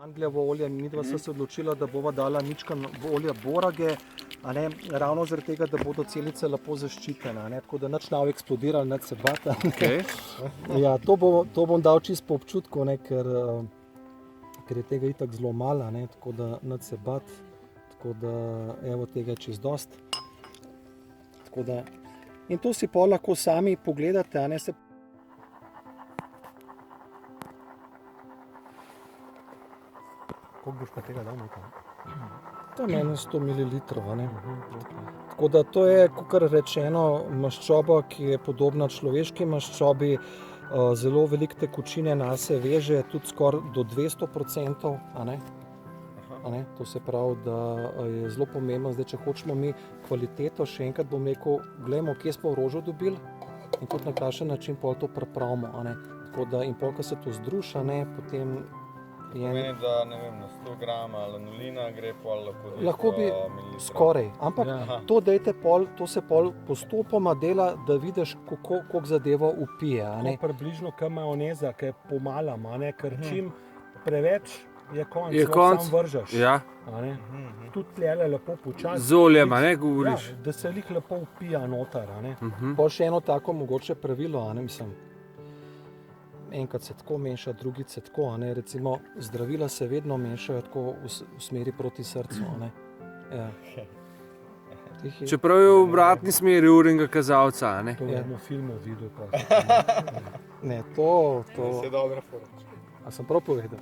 Anglijevo olje, midva sta se odločila, da bova dala mičkan olja borage, a ne, ravno zaradi tega, da bodo celice lepo zaščitene, a ne, tako da nič ne bo eksplodiral, nič se bati. Okay. Ja, to bom dal čisto po občutku, ne, ker je tega itak zelo malo, ne, tako da nič se bati, tako da evo tega je čisto dost. Tako da, in to si pol lahko sami pogledate, a ne, se koliko boš pa tega dal nekaj? Tam je 100 ml, ne. Tako da to je, kakor rečeno, maščoba, ki je podobna človeški maščobi, zelo veliko tekočine nase veže, tudi skoraj do 200%, a ne. A ne? To se pravi, da je zelo pomembno, zdaj, če hočemo mi kvaliteto, še enkrat bom rekel, gledamo, kje smo rožo dobili in tudi na kakšen način pol to pripravimo, a ne. Tako da, in pol, ko se to združi, a ne, potem pomeni, da ne vem, na 100 grama lanolina gre pol lahko bi skoraj, ampak to dajte pol, to se pol postopoma dela, da vidiš, koliko zadevo upije, a ne. Približno kot majoneza, ki je pomalam, a ne, ker čim preveč je konc, sam vržeš. Ja. A ne. Tudi tlele lepo počasi. Z oljem, a ne, govoriš? Ja, da se lih lepo upija noter, a ne. Pol še eno tako mogoče pravilo, a ne, mislim, enkrat se tako meša, drugič se tako, a ne, recimo zdravila se vedno mešajo tako v smeri proti srcu, a ne. Ja. Čeprav je v obratni smeri urnega kazalca, a ne. To bomo v filmu videli. Ne, to... Se je dobra fora. A sem prav povedal?